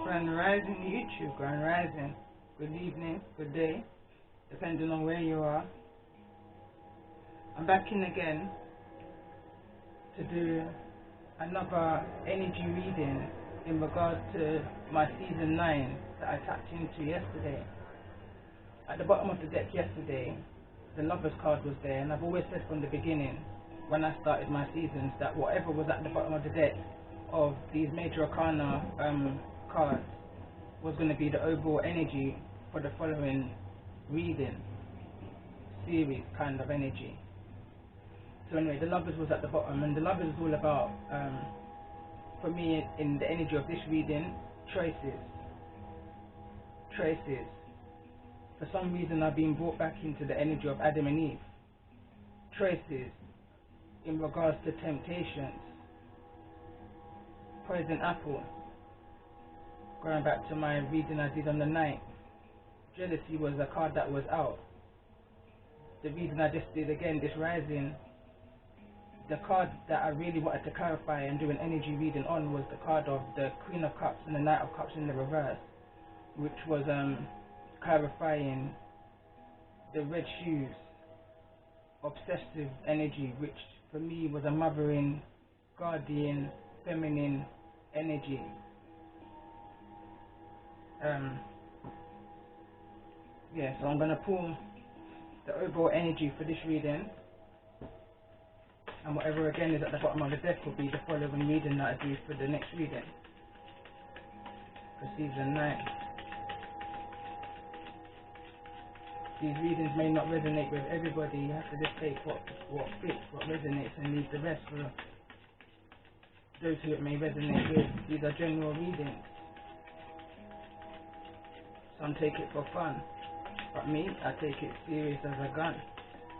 Grand Rising YouTube, Grand Rising. Good evening, good day, depending on where you are. I'm back in again to do another energy reading in regards to my season 9 that I tapped into yesterday. At the bottom of the deck yesterday, the Lovers card was there, and I've always said from the beginning, when I started my seasons, that whatever was at the bottom of the deck of these major arcana cards was going to be the overall energy for the following reading series kind of energy. So anyway, the Lovers was at the bottom, and the Lovers is all about, for me in the energy of this reading, choices. For some reason I've been brought back into the energy of Adam and Eve. Choices in regards to temptations. Poison apple. Going back to my reading I did on the 9th. Jealousy was a card that was out. The reason I just did again this rising, the card that I really wanted to clarify and do an energy reading on was the card of the Queen of Cups and the Knight of Cups in the reverse, which was clarifying the red shoes, obsessive energy, which for me was a mothering, guardian, feminine energy. So I'm going to pull the overall energy for this reading, and whatever again is at the bottom of the deck will be the following reading that I do for the next reading for season 9. These readings may not resonate with everybody. You have to just take what fits, what resonates, and leave the rest for those who it may resonate with. These are general readings. Some take it for fun, but me, I take it serious as a gun.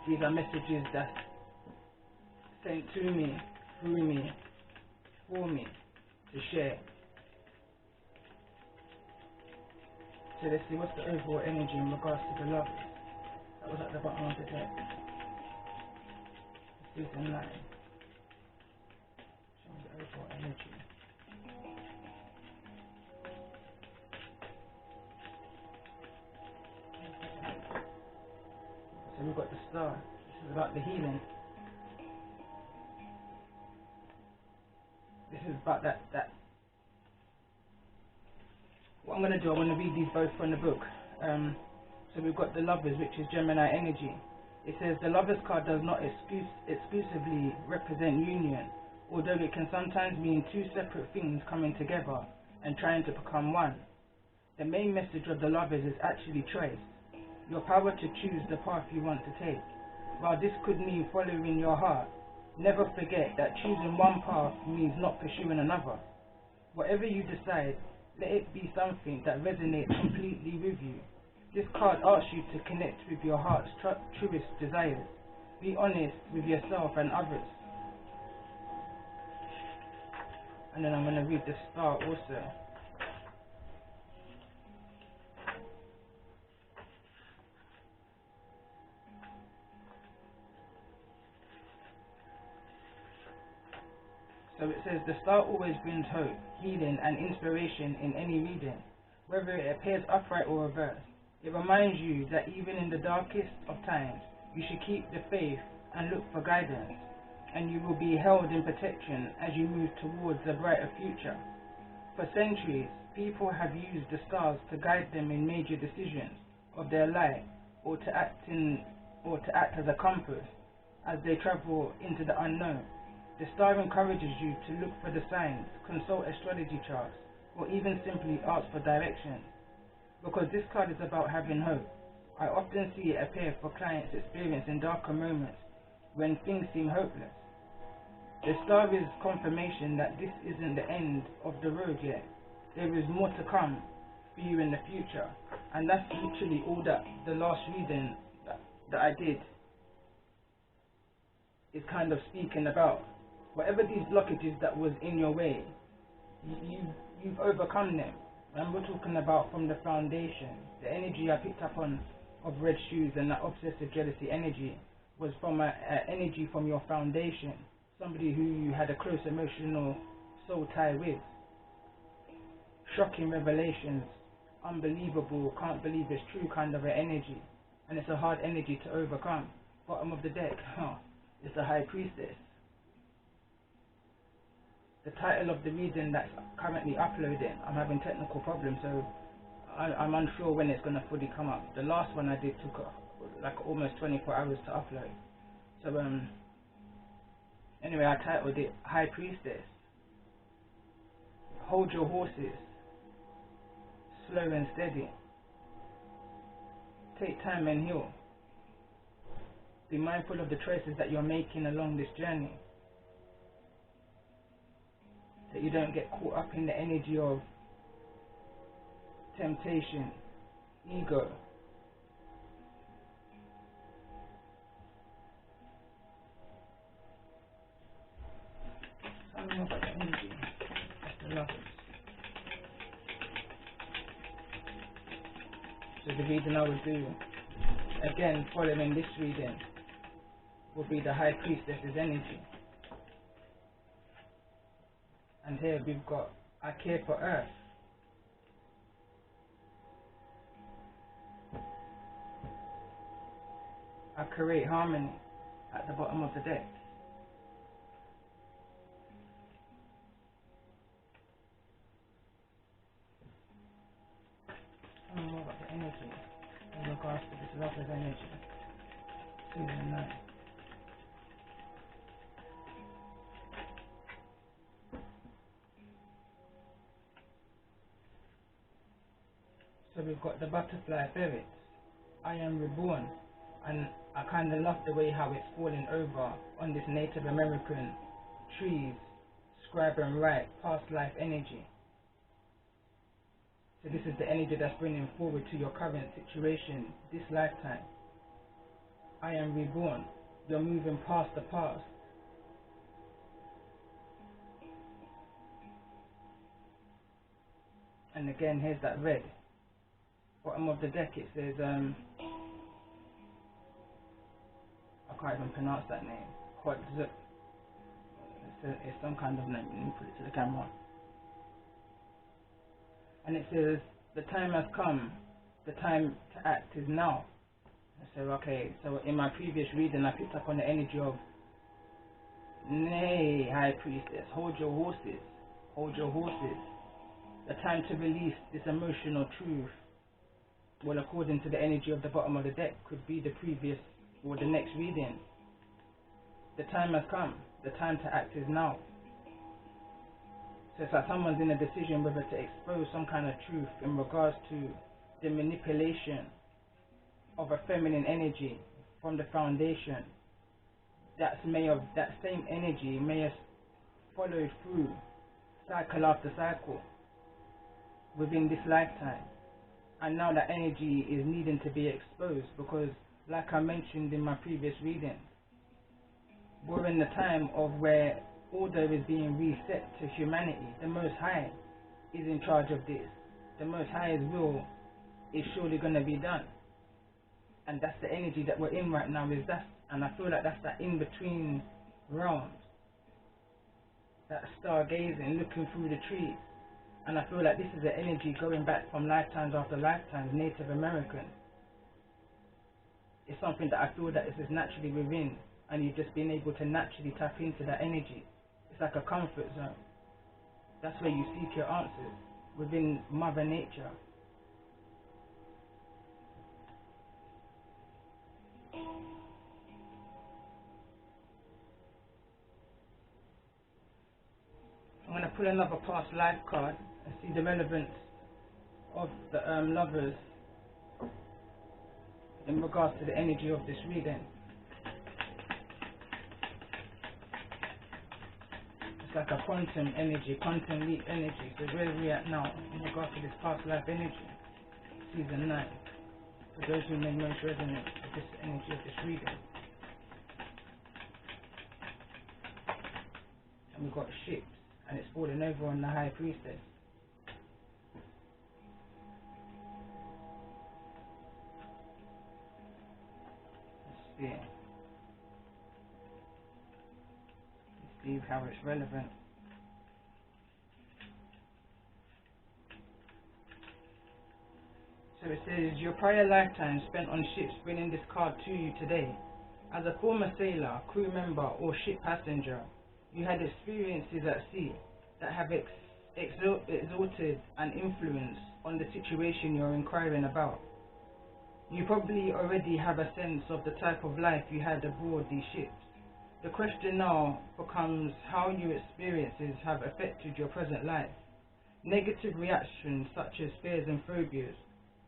These are messages that's sent to me, through me, for me, to share. So let's see what's the overall energy in regards to the Lovers. That was at the bottom of the deck. Season 9. Showing the overall energy. So we've got the Star. This is about the healing. This is about that. What I'm going to do, I'm going to read these both from the book. So we've got the Lovers, which is Gemini energy. It says the Lovers card does not exclusively represent union, although it can sometimes mean two separate things coming together and trying to become one. The main message of the Lovers is actually choice. Your power to choose the path you want to take. While this could mean following your heart, never forget that choosing one path means not pursuing another. Whatever you decide, let it be something that resonates completely with you. This card asks you to connect with your heart's truest desires. Be honest with yourself and others. And then I'm going to read the Star also. So it says, the Star always brings hope, healing and inspiration in any reading, whether it appears upright or reversed. It reminds you that even in the darkest of times, you should keep the faith and look for guidance, and you will be held in protection as you move towards a brighter future. For centuries, people have used the stars to guide them in major decisions of their life, or to act as a compass as they travel into the unknown. The star encourages you to look for the signs, consult astrology charts, or even simply ask for direction. Because this card is about having hope, I often see it appear for clients experiencing darker moments when things seem hopeless. The star is confirmation that this isn't the end of the road yet. There is more to come for you in the future. And that's literally all that the last reading that I did is kind of speaking about. Whatever these blockages that was in your way, you've overcome them. And we're talking about from the foundation. The energy I picked up on of red shoes and that obsessive jealousy energy was from an energy from your foundation. Somebody who you had a close emotional soul tie with. shocking revelations, unbelievable, can't believe it's true kind of an energy, and it's a hard energy to overcome. Bottom of the deck, it's the High Priestess. The title of the reading that's currently uploading, I'm having technical problems, so I'm unsure when it's going to fully come up. The last one I did took like almost 24 hours to upload. So anyway, I titled it High Priestess. Hold your horses, slow and steady. Take time and heal. Be mindful of the choices that you're making along this journey, that you don't get caught up in the energy of temptation, ego. Tell me more about the energy of the lovers. So the reading I will do, again following this reading, will be the High Priestess's energy. And here we've got, I care for Earth. I create harmony at the bottom of the deck. Tell me more about the energy in regards to this lover's energy. Season 9. So we've got the butterfly ferret. I am reborn, and I kind of love the way how it's falling over on this Native American trees, scribe and write, past life energy. So this is the energy that's bringing forward to your current situation, this lifetime. I am reborn. You're moving past the past. And again, here's that red. Bottom of the deck it says, I can't even pronounce that name. It's some kind of name. Let me put it to the camera. And it says, the time has come. The time to act is now. So okay, so in my previous reading I picked up on the energy of, nay, High Priestess, hold your horses. Hold your horses. The time to release this emotional truth, well, according to the energy of the bottom of the deck, could be the previous or the next reading. The time has come. The time to act is now. So it's like someone's in a decision whether to expose some kind of truth in regards to the manipulation of a feminine energy from the foundation. That same energy may have followed through cycle after cycle within this lifetime. And now that energy is needing to be exposed because, like I mentioned in my previous reading, we're in the time of where order is being reset to humanity. The Most High is in charge of this. The Most High's will is surely going to be done. And that's the energy that we're in right now, and I feel like that's that in-between realms. That stargazing, looking through the trees. And I feel like this is the energy going back from lifetimes after lifetimes, Native American. It's something that I feel that is naturally within, and you've just been able to naturally tap into that energy. It's like a comfort zone. That's where you seek your answers, within Mother Nature. I'm going to pull another past life card and see the relevance of the lovers in regards to the energy of this reading. It's like a quantum energy, quantum leap energy. So where are we at now in regards to this past life energy? Season 9. For those who may most resonate with this energy of this reading. And we've got ships, and it's falling over on the High Priestess. Let's see. Let's see how it's relevant. So it says, your prior lifetime spent on ships bringing this card to you today. As a former sailor, crew member, or ship passenger, you had experiences at sea that have exalted an influence on the situation you're inquiring about. You probably already have a sense of the type of life you had aboard these ships. The question now becomes how your experiences have affected your present life. Negative reactions such as fears and phobias,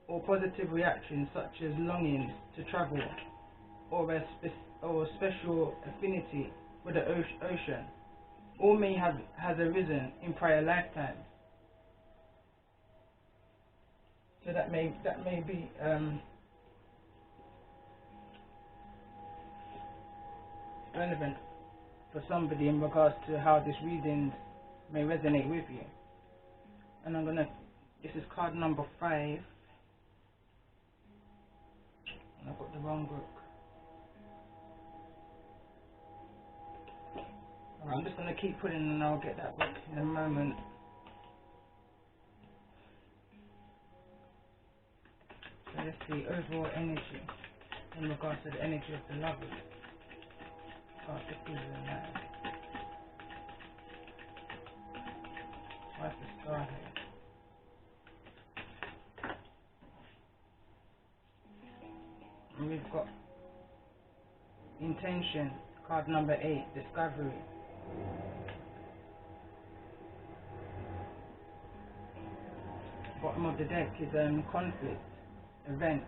or positive reactions such as longings to travel, or a special affinity for the ocean, all may has arisen in prior lifetimes. So that may be relevant for somebody in regards to how this reading may resonate with you. And this is card number 5, and I've got the wrong book. Alright, I'm just going to keep putting and I'll get that book in a moment. So let's see, overall energy in regards to the energy of the lovers. Card 15 and that. Twice the star here. And we've got intention, card number 8, discovery. Bottom of the deck is conflict, event,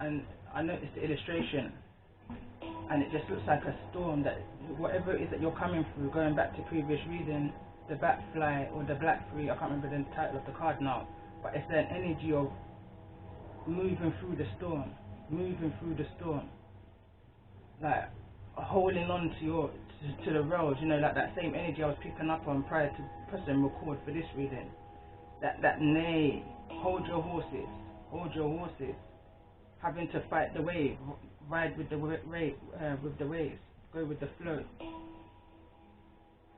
and I noticed the illustration, and it just looks like a storm that whatever it is that you're coming through. Going back to previous reading, the Batfly or the Black Three, I can't remember the title of the card now, but it's an energy of moving through the storm, like holding on to the rails, like that same energy I was picking up on prior to pressing record for this reading. That nay, hold your horses, having to fight the wave, ride with the waves, go with the flow,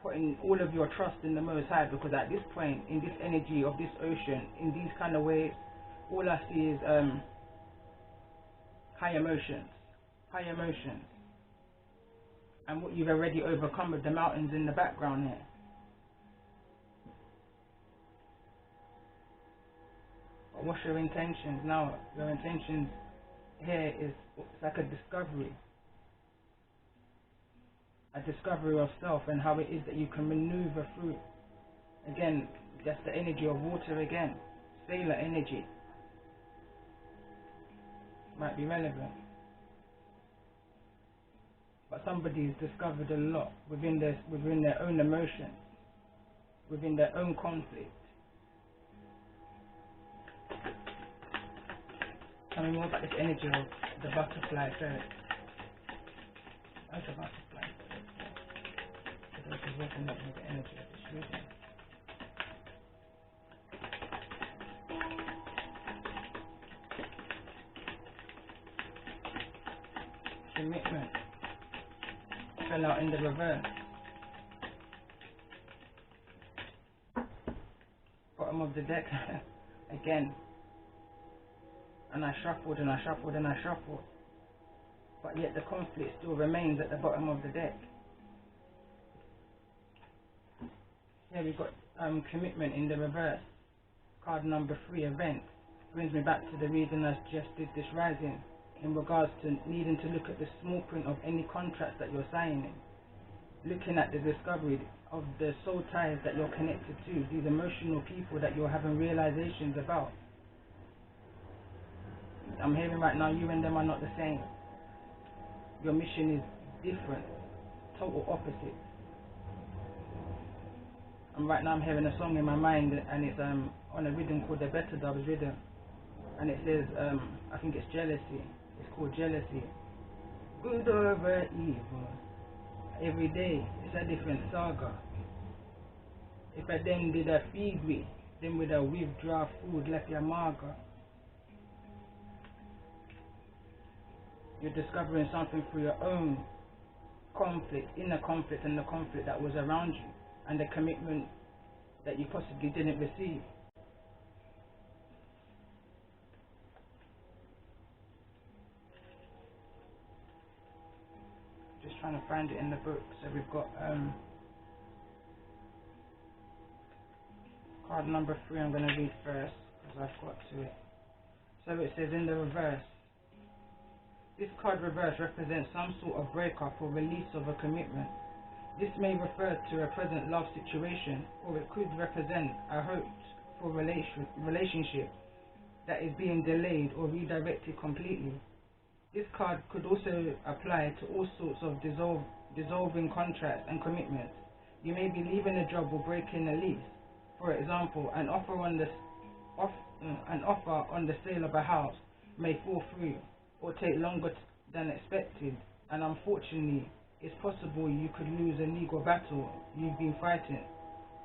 putting all of your trust in the Most High, because at this point in this energy of this ocean, in these kind of waves, all I see is high emotions, and what you've already overcome with the mountains in the background here. But what's your intentions now? Your intentions here is like a discovery of self and how it is that you can maneuver through. Again, that's the energy of water again, sailor energy. Might be relevant. But somebody's discovered a lot within their own emotions, within their own conflict. Tell me more about this energy of the butterfly ferret. What's the butterfly ferret? For those who resonate with the energy of this reading. Commitment. Fell out in the reverse. Bottom of the deck again. And I shuffled, but yet the conflict still remains at the bottom of the deck. Here we've got commitment in the reverse. Card number 3, event. Brings me back to the reading I just did this rising, in regards to needing to look at the small print of any contracts that you're signing, looking at the discovery of the soul ties that you're connected to, these emotional people that you're having realizations about. I'm hearing right now, you and them are not the same. Your mission is different, total opposite. And right now I'm hearing a song in my mind, and it's on a rhythm called the Better Dubs rhythm, and it says, I think it's jealousy. It's called jealousy. Good over evil. Every day it's a different saga. If I then did a feed we, then with a withdraw food like your maga. You're discovering something through your own conflict, inner conflict, and the conflict that was around you, and the commitment that you possibly didn't receive. trying to find it in the book. So we've got card number 3. I'm going to read first because I've got to it. So it says in the reverse, this card reverse represents some sort of breakup or release of a commitment. This may refer to a present love situation, or it could represent a hoped for relationship that is being delayed or redirected completely. This card could also apply to all sorts of dissolving contracts and commitments. You may be leaving a job or breaking a lease. For example, an offer on the sale of a house may fall through or take longer than expected, and unfortunately, it's possible you could lose a legal battle you've been fighting,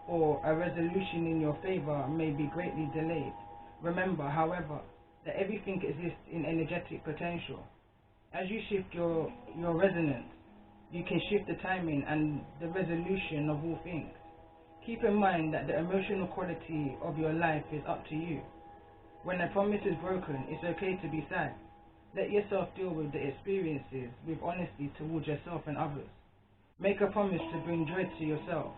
or a resolution in your favor may be greatly delayed. Remember, however, that everything exists in energetic potential. As you shift your resonance, you can shift the timing and the resolution of all things. Keep in mind that the emotional quality of your life is up to you. When a promise is broken, it's okay to be sad. Let yourself deal with the experiences with honesty towards yourself and others. Make a promise to bring joy to yourself.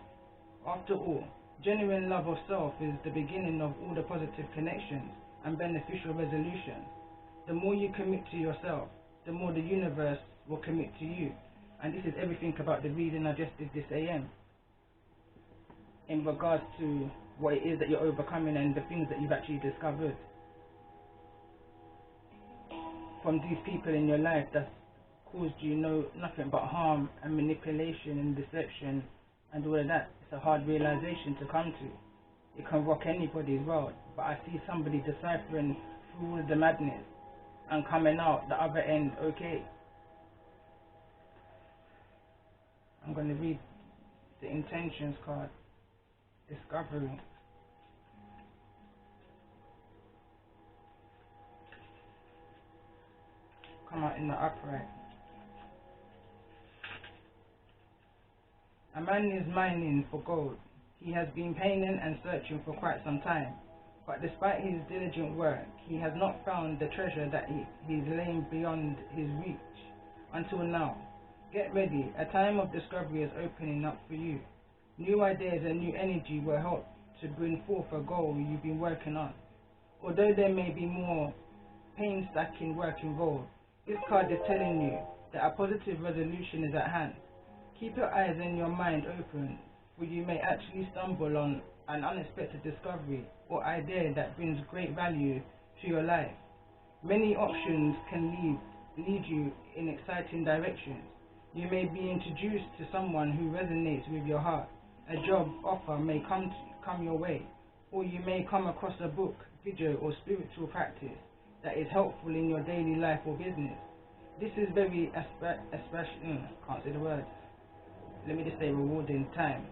After all, genuine love of self is the beginning of all the positive connections and beneficial resolutions. The more you commit to yourself, the more the universe will commit to you. And this is everything about the reading I just did this AM, in regards to what it is that you're overcoming and the things that you've actually discovered from these people in your life that's caused you nothing but harm and manipulation and deception and all of that. It's a hard realization to come to. It can rock anybody's world, but I see somebody deciphering through all the madness and coming out the other end okay. I'm going to read the intentions card. Discovery. Come out in the upright. A man is mining for gold. He has been painting and searching for quite some time, but despite his diligent work, he has not found the treasure that he's laying beyond his reach until now. Get ready, a time of discovery is opening up for you. New ideas and new energy will help to bring forth a goal you've been working on. Although there may be more painstaking work involved, this card is telling you that a positive resolution is at hand. Keep your eyes and your mind open, for you may actually stumble on an unexpected discovery or idea that brings great value to your life. Many options can lead you in exciting directions. You may be introduced to someone who resonates with your heart. A job offer may come your way, or you may come across a book, video, or spiritual practice that is helpful in your daily life or business. This is very can't say the word. Let me just say rewarding time.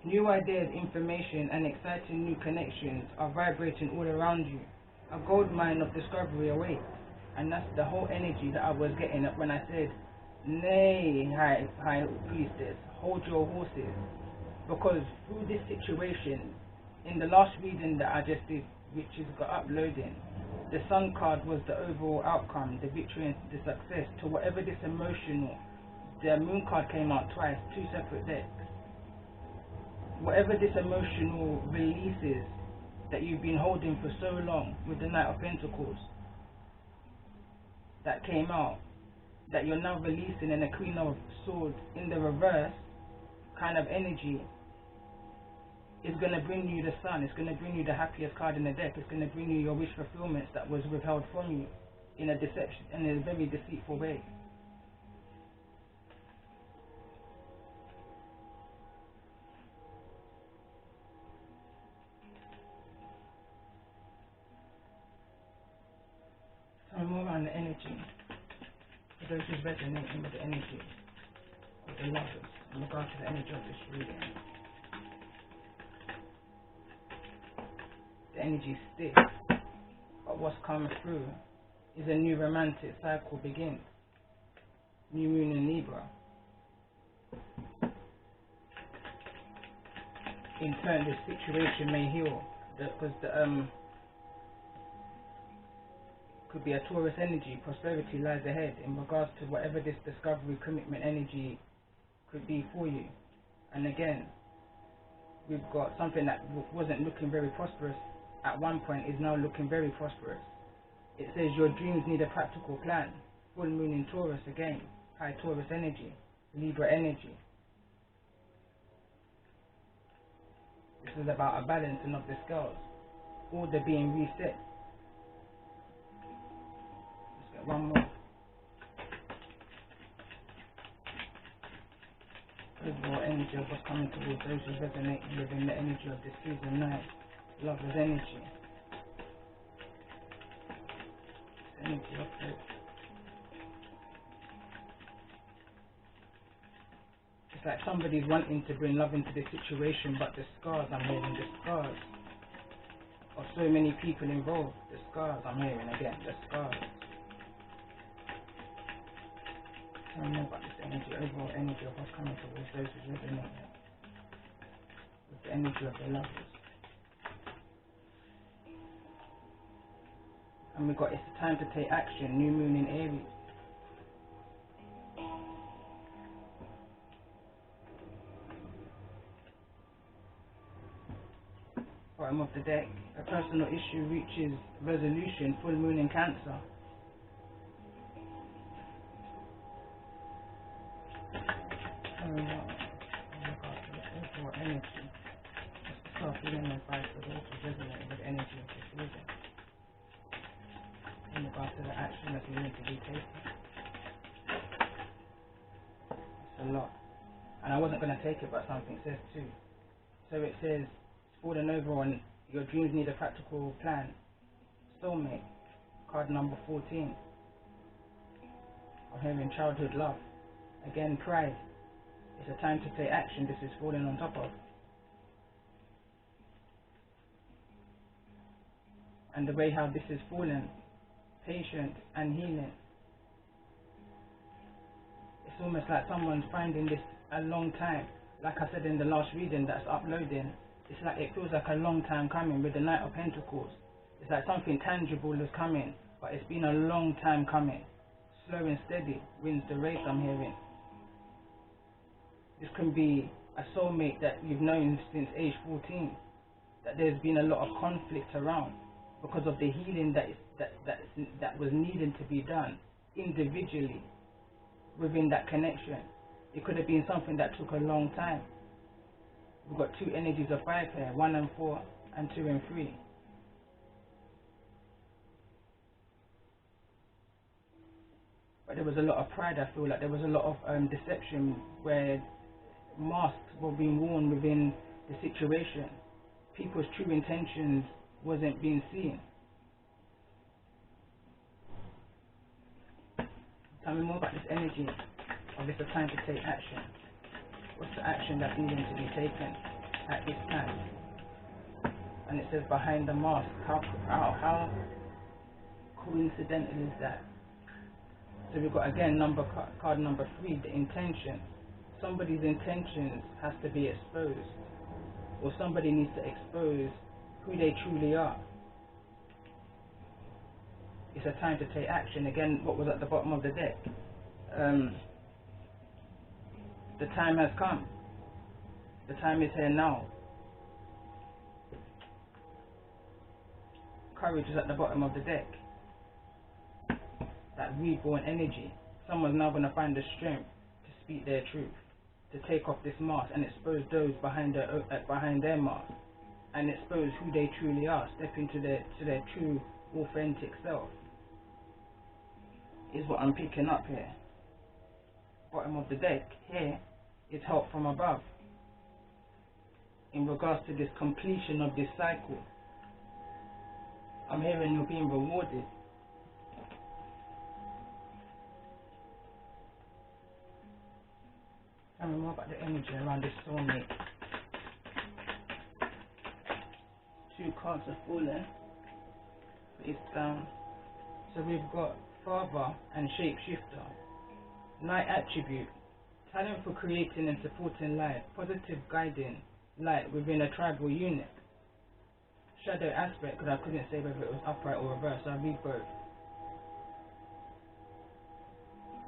New ideas, information, and exciting new connections are vibrating all around you. A gold mine of discovery awaits, and that's the whole energy that I was getting at when I said, "Nay, high priestess, hold your horses." Because through this situation, in the last reading that I just did, which is got uploading, the Sun card was the overall outcome, the victory and the success to whatever this emotional. The Moon card came out twice, 2 separate decks. Whatever this emotional releases that you've been holding for so long with the Knight of Pentacles that came out, that you're now releasing in the Queen of Swords in the reverse kind of energy, is going to bring you the Sun. It's going to bring you the happiest card in the deck. It's going to bring you your wish fulfillments that was withheld from you in a deception, in a very deceitful way. So more on the energy. For those who's resonating with the energy of the lovers in regard to the energy of this reading. The energy stiff, but what's coming through is a new romantic cycle begins. New moon in Libra. In turn, this situation may heal, because could be a Taurus energy. Prosperity lies ahead in regards to whatever this discovery commitment energy could be for you. And again, we've got something that wasn't looking very prosperous at one point is now looking very prosperous. It says your dreams need a practical plan. Full moon in Taurus again, high Taurus energy, Libra energy. This is about a balancing of the scales, order being reset. Let's get one more. Overall energy of what's coming towards those who resonate within the energy of this season 9. Lover's energy. Energy of hope. It's like somebody's wanting to bring love into this situation, but the scars I'm hearing, the scars of so many people involved, the scars I'm hearing again, the scars. Tell me more about this energy, overall energy of what's coming towards those who resonate with the energy of the lovers. And we got, it's the time to take action, new moon in Aries. Bottom of the deck, a personal issue reaches resolution, full moon in Cancer. Overall energy. Self-healing advice for those who resonate with the energy of this season. In regards to the action that's needed to be taken. It's a lot. And I wasn't going to take it, but something says too. So it says, falling over on your dreams need a practical plan. Soulmate, card number 14. I'm hearing childhood love. Again, pride. It's a time to take action. This is falling on top of. And the way how this is fallen, patience and healing. It's almost like someone's finding this a long time. Like I said in the last reading that's uploading, it's like it feels like a long time coming with the Knight of Pentacles. It's like something tangible is coming, but it's been a long time coming. Slow and steady wins the race, I'm hearing. This can be a soulmate that you've known since age 14, that there's been a lot of conflict around because of the healing that was needed to be done individually within that connection. It could have been something that took a long time. We've got two energies of 5 here, 1 and 4, and 2 and 3. But there was a lot of pride, I feel like there was a lot of deception where masks were being worn within the situation. People's true intentions wasn't being seen. Tell me more about this energy of it's a time to take action. What's the action that's needing to be taken at this time? And it says behind the mask. How coincidental is that? So we've got again card number 3, the intention. Somebody's intentions has to be exposed, or somebody needs to expose who they truly are. It's a time to take action. Again, what was at the bottom of the deck? The time has come. The time is here now. Courage is at the bottom of the deck. That reborn energy. Someone's now going to find the strength to speak their truth, to take off this mask and expose those behind their mask, and expose who they truly are. Step into their true, authentic self. Is what I'm picking up here. Bottom of the deck here is help from above in regards to this completion of this cycle. I'm hearing you're being rewarded. Tell me more about the energy around this soulmate. 2 cards are falling. Face down. So we've got Father and Shapeshifter. Light attribute. Talent for creating and supporting light. Positive guiding light within a tribal unit. Shadow aspect, because I couldn't say whether it was upright or reversed, so I read both.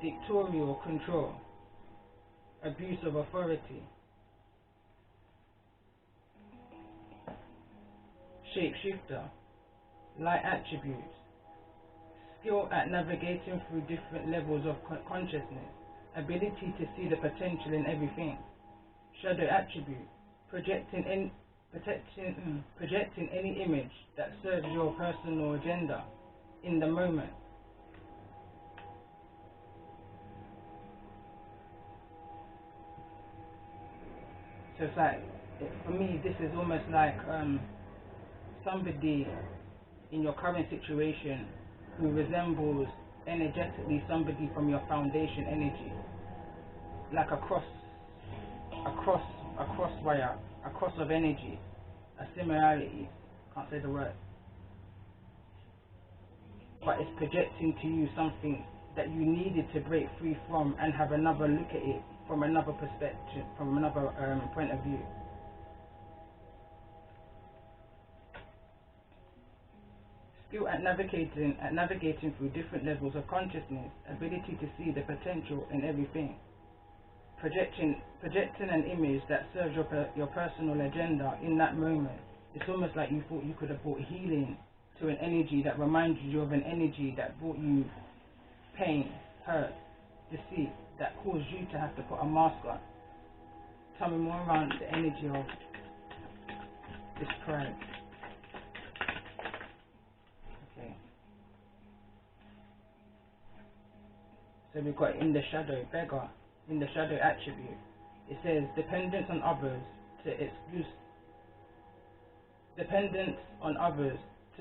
Dictatorial control. abuse of authority, shapeshifter, light attributes, skill at navigating through different levels of consciousness, ability to see the potential in everything, shadow attribute, projecting any image that serves your personal agenda in the moment. So it's like, for me, this is almost like somebody in your current situation who resembles energetically somebody from your foundation energy, like a cross wire, a cross of energy, a similarity. Can't say the word, but it's projecting to you something that you needed to break free from and have another look at it from another perspective, from another point of view. Skill at navigating through different levels of consciousness, ability to see the potential in everything, projecting an image that serves your personal agenda in that moment. It's almost like you thought you could have brought healing to an energy that reminded you of an energy that brought you pain, hurt, deceit, that caused you to have to put a mask on. Tell me more around the energy of this pride. Okay. So we've got in the shadow, beggar, in the shadow attribute. It says dependence on others to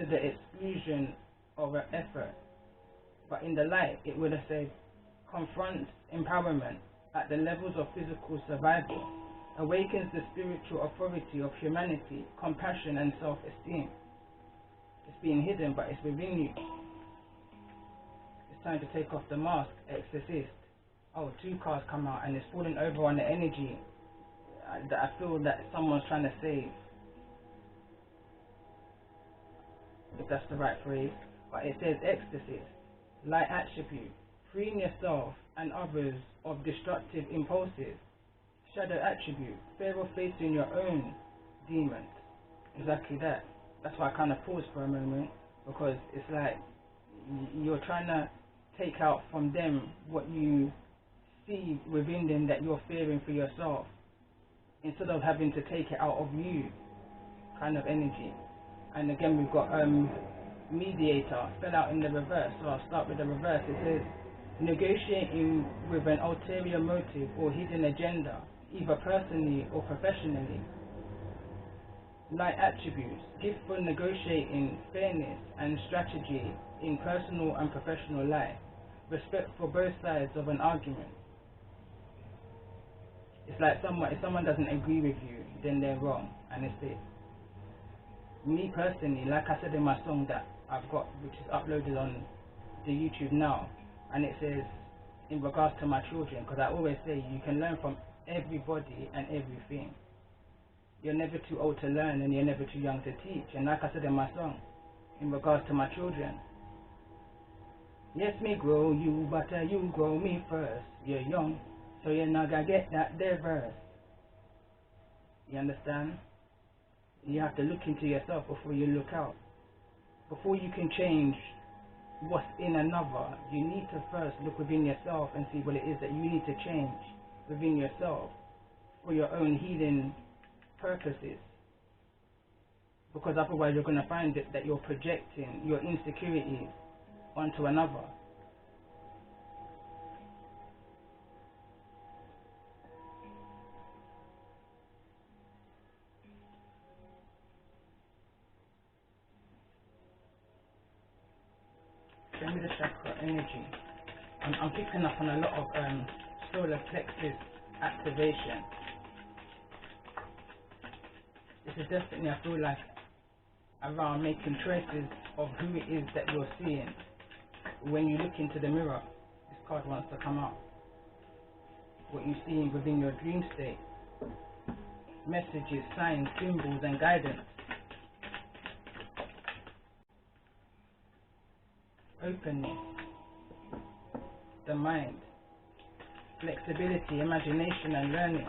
the exclusion of an effort. But in the light, it would have said confronts empowerment at the levels of physical survival, awakens the spiritual authority of humanity, compassion and self-esteem. It's being hidden, but it's within you. It's time to take off the mask, exorcist. Oh, 2 cards come out and it's falling over on the energy that I feel that someone's trying to save. If that's the right phrase. But it says ecstasy, light attribute, freeing yourself and others of destructive impulses. Shadow attribute, fear of facing your own demons. Exactly that. That's why I kind of paused for a moment, because it's like you're trying to take out from them what you see within them that you're fearing for yourself, instead of having to take it out of you, kind of energy. And again, we've got mediator, fell out in the reverse. So I'll start with the reverse. It says negotiating with an ulterior motive or hidden agenda, either personally or professionally. Light attributes, gift for negotiating fairness and strategy in personal and professional life, respect for both sides of an argument. It's like if someone doesn't agree with you, then they're wrong, and it's it. Me personally, like I said in my song that I've got, which is uploaded on the YouTube now, and it says in regards to my children, because I always say you can learn from everybody and everything. You're never too old to learn and you're never too young to teach. And like I said in my song, in regards to my children, yes, me grow you, but you grow me first. You're young, so you're not gonna get that there verse. You understand? You have to look into yourself before you look out. Before you can change what's in another, you need to first look within yourself and see what it is that you need to change within yourself for your own healing purposes. Because otherwise you're going to find that you're projecting your insecurities onto another. Show me the chakra energy. I'm picking up on a lot of solar plexus activation. This is definitely, I feel like, around making choices of who it is that you're seeing. When you look into the mirror, this card wants to come out. What you see within your dream state. Messages, signs, symbols and guidance. Openness. The mind. flexibility, imagination, and learning.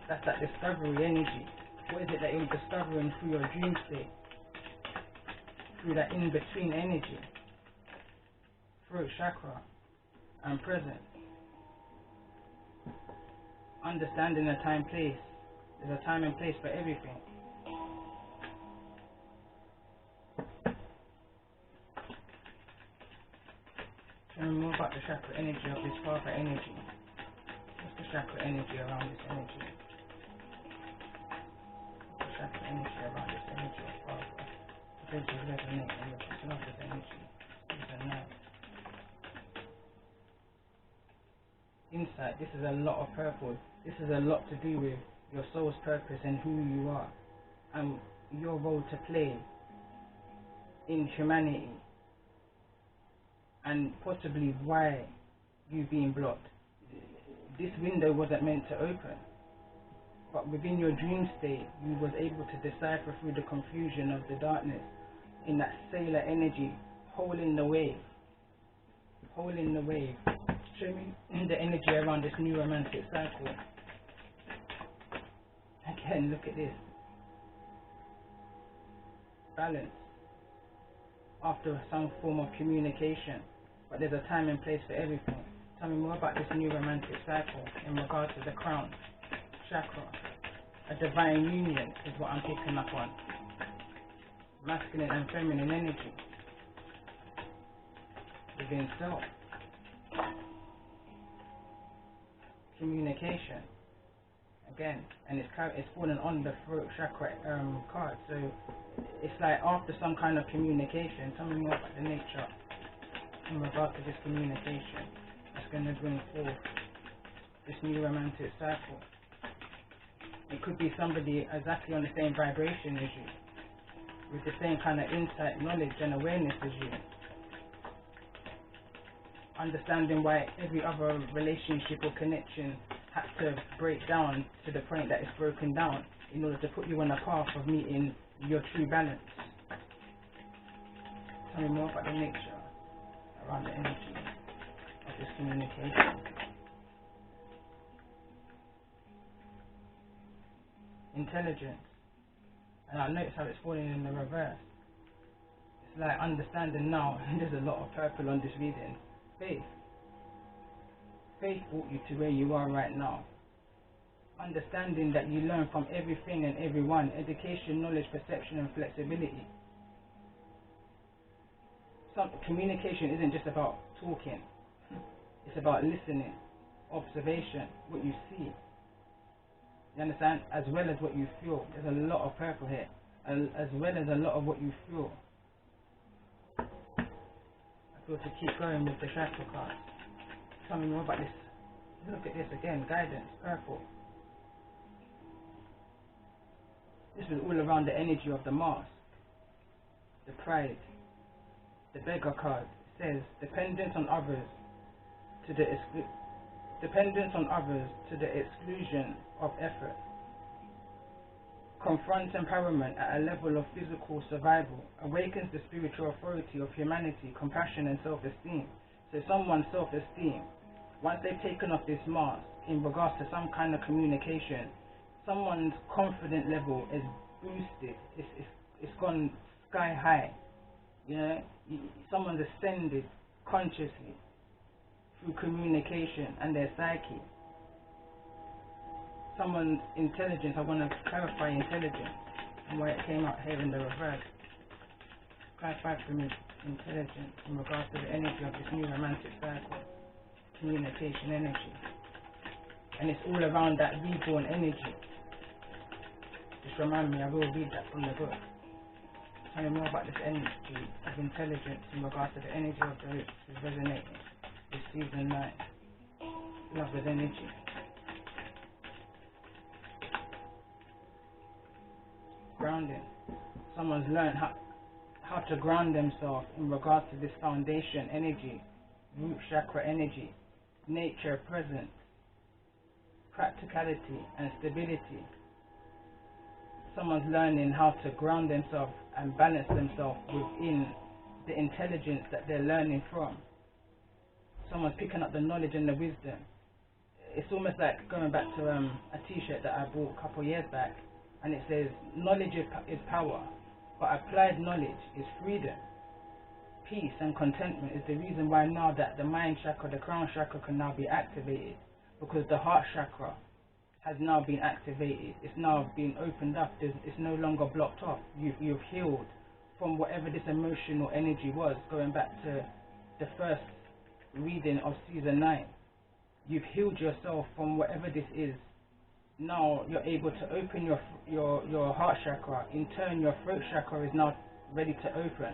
That's that discovery energy. What is it that you're discovering through your dream state? Through that in-between energy. Throat chakra and present. Understanding the time, place. There's a time and place for everything. Tell me more about the chakra energy of this father energy. What's the chakra energy around this energy? What's the chakra energy around this energy of father? This is resonating with this mother's energy. Even now. Insight. This is a lot of purple. This is a lot to do with your soul's purpose and who you are, and your role to play in humanity, and possibly why you've been blocked. This window wasn't meant to open, but within your dream state, you was able to decipher through the confusion of the darkness in that sailor energy, holding the wave. Holding the wave. Show me the energy around this new romantic cycle. Again, look at this. Balance. After some form of communication. But there's a time and place for everything. Tell me more about this new romantic cycle in regards to the crown chakra. A divine union is what I'm picking up on. Masculine and feminine energy. Within self. Communication. Again, and it's falling on the throat chakra card. So it's like after some kind of communication. Tell me more about the nature in regard to this communication that's going to bring forth this new romantic cycle. It could be somebody exactly on the same vibration as you, with the same kind of insight, knowledge and awareness as you. Understanding why every other relationship or connection had to break down to the point that it's broken down in order to put you on a path of meeting your true balance. Tell me more about the nature around the energy of this communication. Intelligence. And I notice how it's falling in the reverse. It's like understanding now, there's a lot of purple on this reading. Faith. Faith brought you to where you are right now. Understanding that you learn from everything and everyone. Education, knowledge, perception and flexibility. Communication isn't just about talking. It's about listening, observation, what you see. You understand? As well as what you feel. There's a lot of purple here. As well as a lot of what you feel. To keep going with the chakra card. Tell me more about this. Look at this again. Guidance. Purple. This is all around the energy of the mask. The pride. The beggar card. It says dependence on others to the exclusion of effort. Confronts empowerment at a level of physical survival, awakens the spiritual authority of humanity, compassion and self-esteem. So someone's self-esteem, once they've taken off this mask in regards to some kind of communication, someone's confidence level is boosted, it's gone sky high. You know, someone's ascended consciously through communication and their psyche. Someone's intelligence, I want to clarify intelligence and why it came out here in the reverse. Clarify for me intelligence in regards to the energy of this new romantic cycle. Communication energy. And it's all around that reborn energy. Just remind me, I will read that from the book. Tell me more about this energy of intelligence in regards to the energy of the roots is resonating with season 9. Love with energy. Grounding. Someone's learned how to ground themselves in regards to this foundation energy, root chakra energy, nature, presence, practicality and stability. Someone's learning how to ground themselves and balance themselves within the intelligence that they're learning from. Someone's picking up the knowledge and the wisdom. it's almost like going back to a t-shirt that I bought a couple of years back, and it says knowledge is power, but applied knowledge is freedom. Peace and contentment is the reason why now that the mind chakra, the crown chakra, can now be activated, because the heart chakra has now been activated. It's now been opened up. It's no longer blocked off. You've healed from whatever this emotional energy was, going back to the first reading of season 9. You've healed yourself from whatever this is. Now you're able to open your heart chakra. In turn, your throat chakra is now ready to open.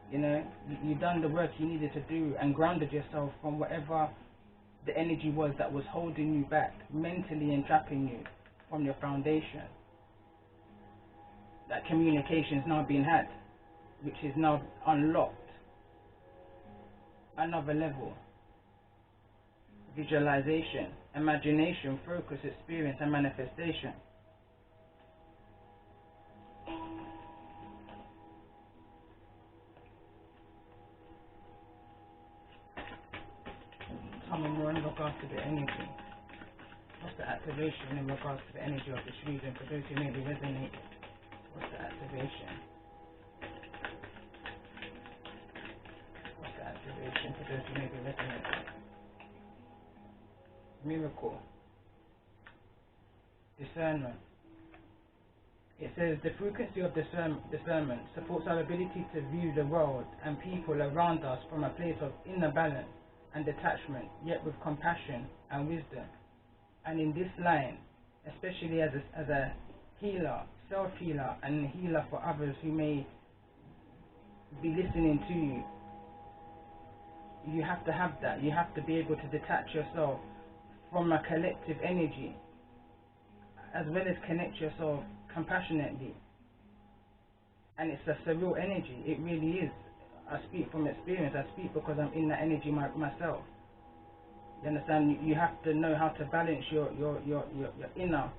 You know, you've done the work you needed to do and grounded yourself from whatever the energy was that was holding you back, mentally entrapping you from your foundation. That communication is now being had, which is now unlocked. Another level. Visualization, imagination, focus, experience, and manifestation. Coming more in regards to the energy. What's the activation in regards to the energy of this reading for those who maybe resonate? What's the activation? What's the activation for those who maybe resonate? Miracle. Discernment. It says the frequency of discernment supports our ability to view the world and people around us from a place of inner balance and detachment, yet with compassion and wisdom. And in this line, especially as a healer, self-healer, and healer for others who may be listening to you, you have to have that. You have to be able to detach yourself from a collective energy, as well as connect yourself compassionately. And it's a surreal energy. It really is. I speak from experience. I speak because I'm in that energy myself. You understand? You have to know how to balance your inner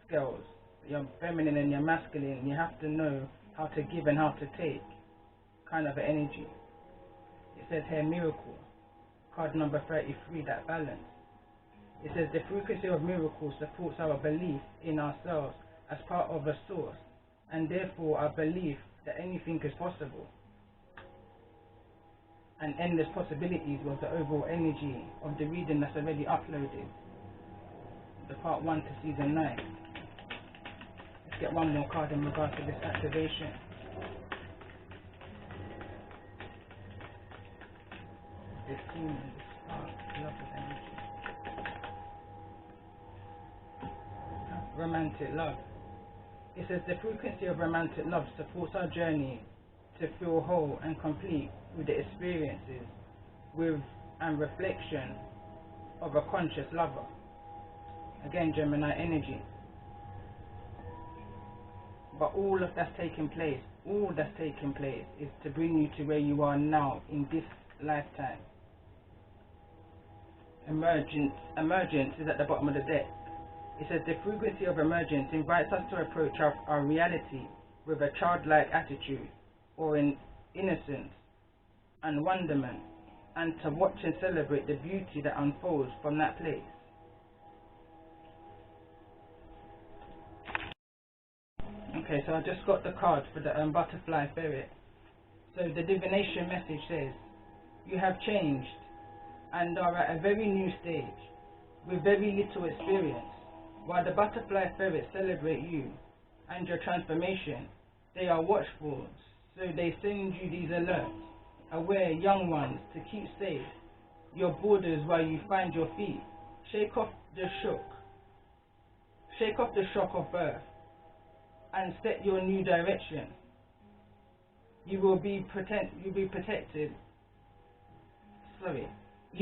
scales, your feminine and your masculine. You have to know how to give and how to take, kind of an energy. It says here, miracle. Card number 33, that balance. It says the frequency of miracles supports our belief in ourselves as part of a source, and therefore our belief that anything is possible. And endless possibilities was the overall energy of the reading that's already uploaded, the part 1 to season 9. Let's get one more card in regards to this activation. This team and this spark, love of energy. Romantic love. It says the frequency of romantic love supports our journey to feel whole and complete with the experiences with and reflection of a conscious lover. Again, Gemini energy. But all that's taking place is to bring you to where you are now in this lifetime. Emergence is at the bottom of the deck. It says the frequency of emergence invites us to approach our reality with a childlike attitude, or in innocence and wonderment, and to watch and celebrate the beauty that unfolds from that place. Okay, so I just got the card for the butterfly ferret. So the divination message says, you have changed and are at a very new stage with very little experience. While the butterfly ferrets celebrate you and your transformation, they are watchful, so they send you these alerts. Aware, young ones, to keep safe your borders while you find your feet. Shake off the shock of birth and set your new direction. You will be protected. You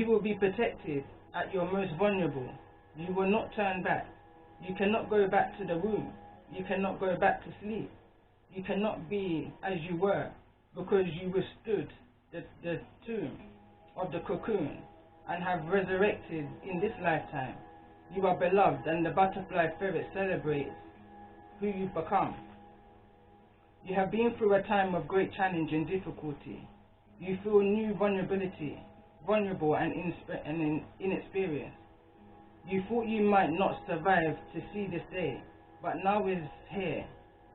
will be protected at your most vulnerable. You will not turn back. You cannot go back to the womb. You cannot go back to sleep. You cannot be as you were, because you withstood the tomb of the cocoon and have resurrected in this lifetime. You are beloved, and the butterfly ferret celebrates who you've become. You have been through a time of great challenge and difficulty. You feel new vulnerability. vulnerable and inexperienced. You thought you might not survive to see this day, but now it's here,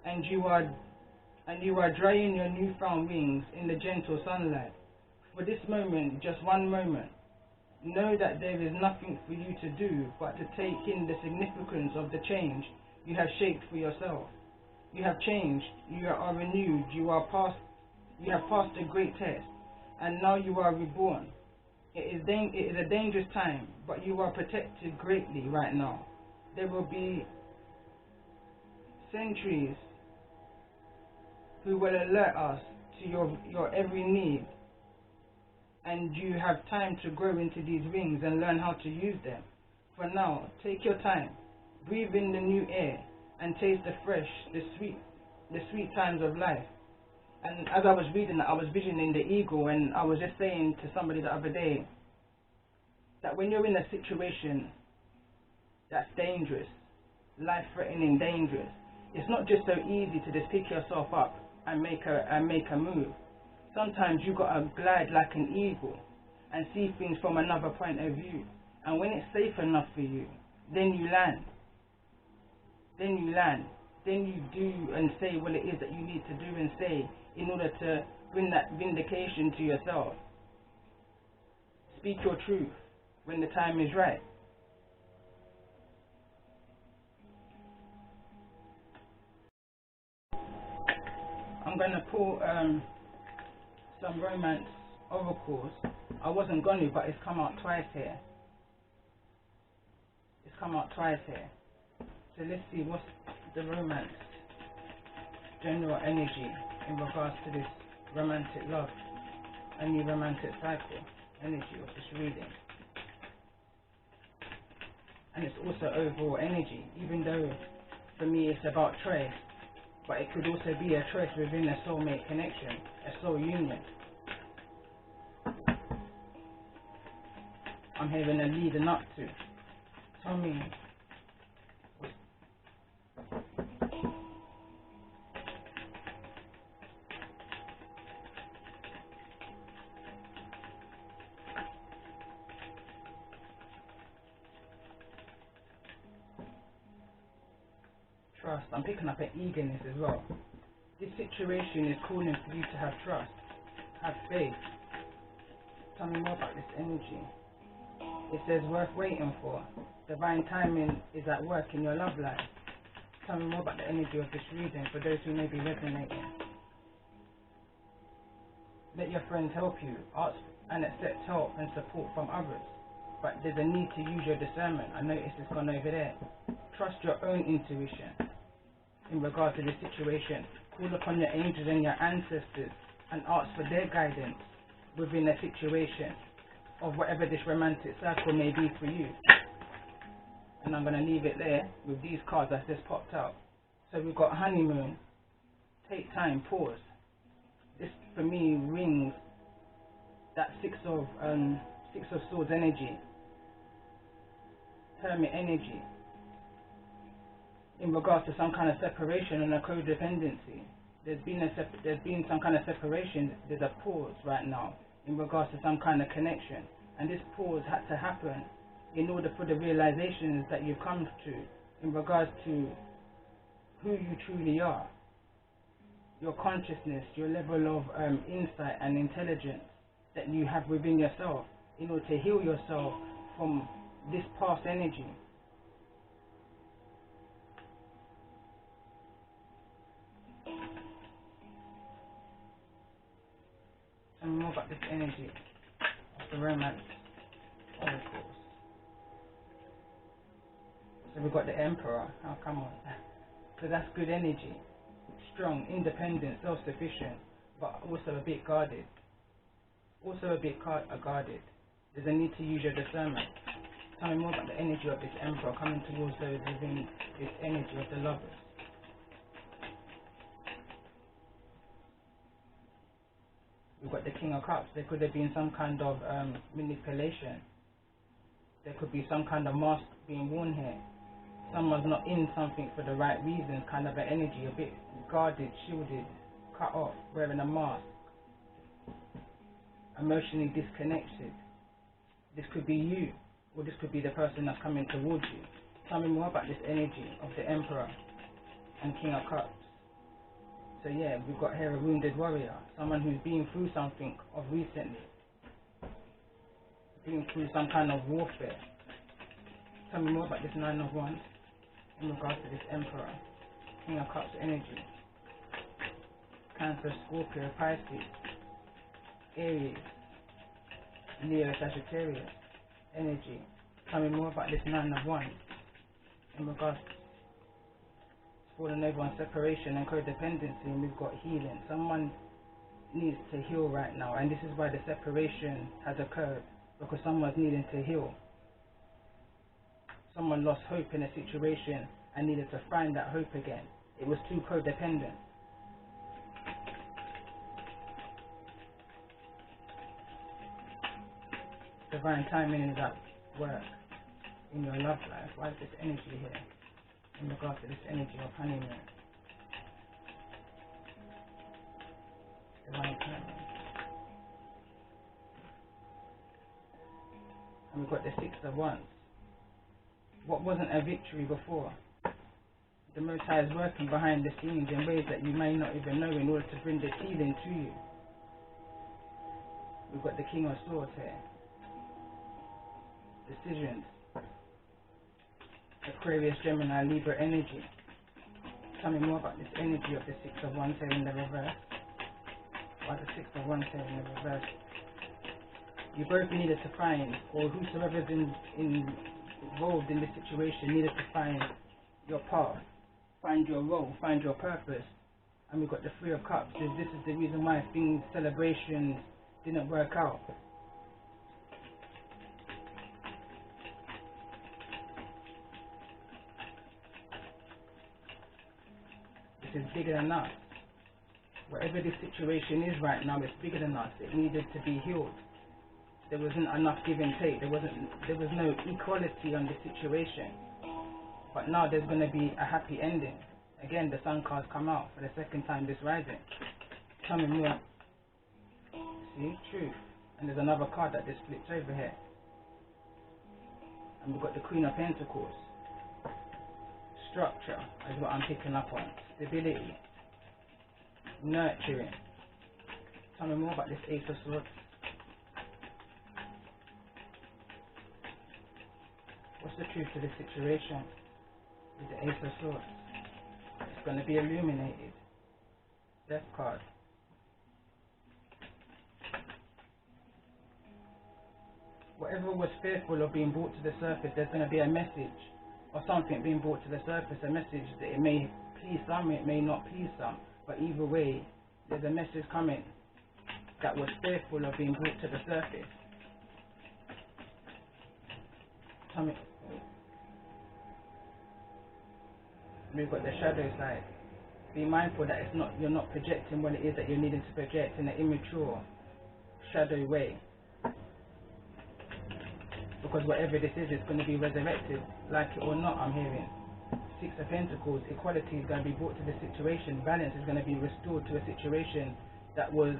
and you are drying your newfound wings in the gentle sunlight. For this moment, just one moment, know that there is nothing for you to do but to take in the significance of the change you have shaped for yourself. You have changed, you are renewed, you have passed a great test, and now you are reborn. It is a dangerous time, but you are protected greatly right now. There will be centuries who will alert us to your every need, and you have time to grow into these wings and learn how to use them. For now, take your time, breathe in the new air, and taste the fresh, the sweet times of life. And as I was reading that, I was visioning the eagle, and I was just saying to somebody the other day that when you're in a situation that's dangerous, life-threatening, dangerous, it's not just so easy to just pick yourself up and make a move. Sometimes you gotta glide like an eagle and see things from another point of view. And when it's safe enough for you, then you land. Then you do and say what it is that you need to do and say in order to bring that vindication to yourself. Speak your truth when the time is right. I'm going to pull some romance oracles. I wasn't going to, but it's come out twice here. So let's see what's the romance general energy in regards to this romantic love, a new romantic cycle energy of this reading. And it's also overall energy, even though for me it's about choice, but it could also be a choice within a soulmate connection, a soul union. I'm hearing a leading up to. Tell me. Trust. I'm picking up an eagerness as well. This situation is calling for you to have trust, have faith. Tell me more about this energy. It says worth waiting for. Divine timing is at work in your love life. Tell me more about the energy of this reading for those who may be resonating. Let your friends help you. Ask and accept help and support from others. But there's a need to use your discernment. I noticed it's gone over there. Trust your own intuition in regard to this situation. Call upon your angels and your ancestors and ask for their guidance within a situation of whatever this romantic cycle may be for you. And I'm going to leave it there with these cards that just popped out. So we've got honeymoon, take time, pause. This for me rings that six of swords energy, hermit energy, in regards to some kind of separation and a codependency. There's been some kind of separation. There's a pause right now in regards to some kind of connection, and this pause had to happen in order for the realizations that you've come to in regards to who you truly are, your consciousness, your level of insight and intelligence that you have within yourself in order to heal yourself from this past energy. And more about this energy of the romance oracles. So we've got the Emperor. Oh, come on. So that's good energy. Strong, independent, self-sufficient, but also a bit guarded. Guarded. There's a need to use your discernment. Tell me more about the energy of this Emperor coming towards those within this energy of the lovers. We've got the King of Cups. There could have been some kind of manipulation. There could be some kind of mask being worn here. Someone's not in something for the right reasons, kind of an energy, a bit guarded, shielded, cut off, wearing a mask, emotionally disconnected. This could be you, or this could be the person that's coming towards you. Tell me more about this energy of the Emperor and King of Cups. So yeah, we've got here a wounded warrior, someone who's been through something of recently, been through some kind of warfare. Tell me more about this Nine of Wands in regards to this Emperor, King of Cups energy. Cancer, Scorpio, Pisces, Aries, Leo, Sagittarius energy. Tell me more about this Nine of Wands in regards to falling over on separation and codependency, and we've got healing. Someone needs to heal right now, and this is why the separation has occurred, because someone's needing to heal. Someone lost hope in a situation and needed to find that hope again. It was too codependent. Divine timing is at work in your love life. Why is this energy here in regards to this energy of honeymoon? Divine timing. And we've got the Six of Wands. What wasn't a victory before, the Most High is working behind the scenes in ways that you may not even know in order to bring this healing to you. We've got the King of Swords here. Decisions. Aquarius, Gemini, Libra energy. Tell me more about this energy of the Six of Wands here in the reverse. Why the Six of Wands here in the reverse? You both needed to find, or whosoever's involved in this situation needed to find your path, find your role, find your purpose. And we've got the Three of Cups. This is the reason why celebrations didn't work out. This is bigger than us. Whatever this situation is right now, it's bigger than us. It needed to be healed. There wasn't enough give and take. There was no equality on the situation. But now there's going to be a happy ending. Again, the Sun cards come out for the second time this rising. Tell me more. See, truth. And there's another card that just flips over here. And we've got the Queen of Pentacles. Structure is what I'm picking up on. Stability. Nurturing. Tell me more about this Ace of Swords. What's the truth to this situation with the Ace of Swords? It's going to be illuminated. Death card. Whatever was fearful of being brought to the surface, there's going to be a message or something being brought to the surface, a message that it may please some, it may not please some, but either way, there's a message coming that was fearful of being brought to the surface. We've got the shadow side. Be mindful that you're not projecting what it is that you're needing to project in an immature, shadowy way. Because whatever this is, it's going to be resurrected, like it or not, I'm hearing. Six of Pentacles, equality is going to be brought to the situation. Balance is going to be restored to a situation that was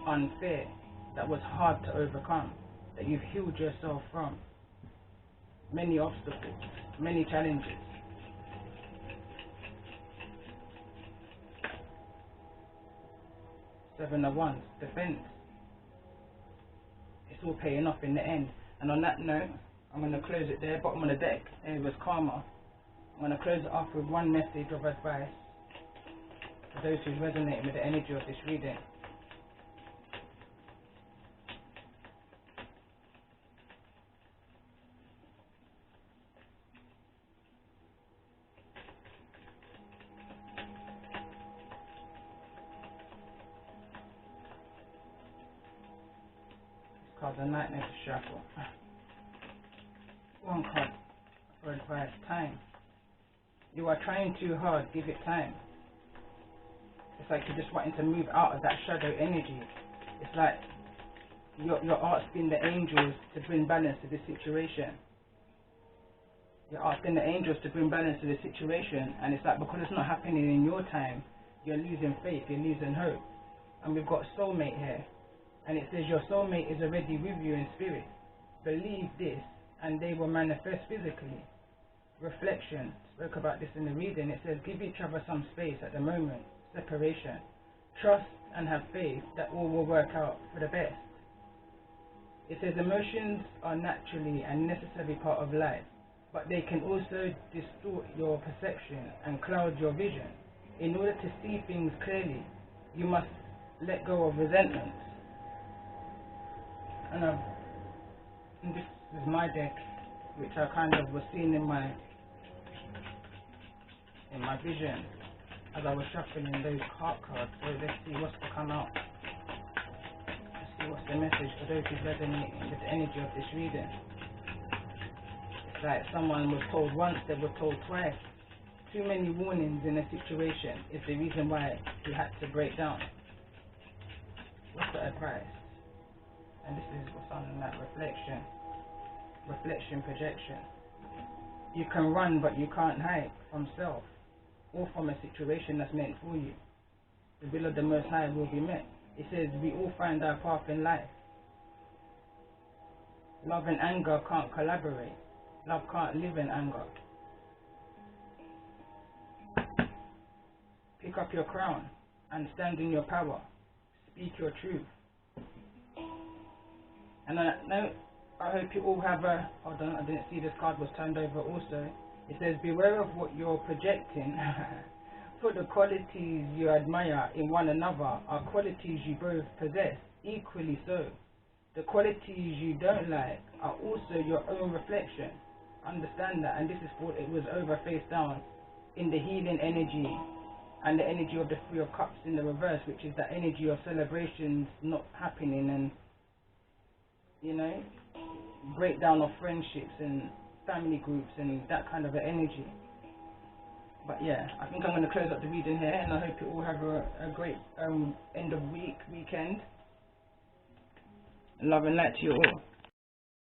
unfair, that was hard to overcome, that you've healed yourself from. Many obstacles, many challenges. Seven of Wands, defense. It's all paying off in the end. And on that note, I'm going to close it there. Bottom of the deck, it was karma. I'm going to close it off with one message of advice for those who resonate with the energy of this reading. This card's a nightmare to shuffle. One card for advice. Time. You are trying too hard, give it time. It's like you're just wanting to move out of that shadow energy. It's like you're asking the angels to bring balance to the situation. You're asking the angels to bring balance to the situation, and it's like because it's not happening in your time, you're losing faith, you're losing hope. And we've got soulmate here, and it says your soulmate is already with you in spirit. believe this and they will manifest physically. Reflection, spoke about this in the reading. It says, give each other some space at the moment. Separation. Trust and have faith that all will work out for the best. It says emotions are naturally and necessary part of life, but they can also distort your perception and cloud your vision. In order to see things clearly, you must let go of resentments. And this is my deck, which I kind of was seeing in my vision as I was shuffling those heart cards. So let's see what's to come out. Let's see what's the message for those who resonate with the energy of this reading. It's like someone was told once, they were told twice. Too many warnings in a situation is the reason why you had to break down. What's the advice? And this is what's on that reflection. Reflection, projection. You can run, but you can't hide from self or from a situation that's meant for you. The will of the Most High will be met. It says we all find our path in life. Love and anger can't collaborate. Love can't live in anger. Pick up your crown and stand in your power. Speak your truth. And I hope you all have a... Hold on, I didn't see this card was turned over also. It says, beware of what you're projecting. For the qualities you admire in one another are qualities you both possess, equally so. The qualities you don't like are also your own reflection. Understand that. And this is what it was over face down in the healing energy and the energy of the Three of Cups in the reverse, which is that energy of celebrations not happening and, you know, breakdown of friendships and family groups and that kind of an energy. But yeah, I think I'm going to close up the reading here, and I hope you all have a great end of weekend. Love and light to you all.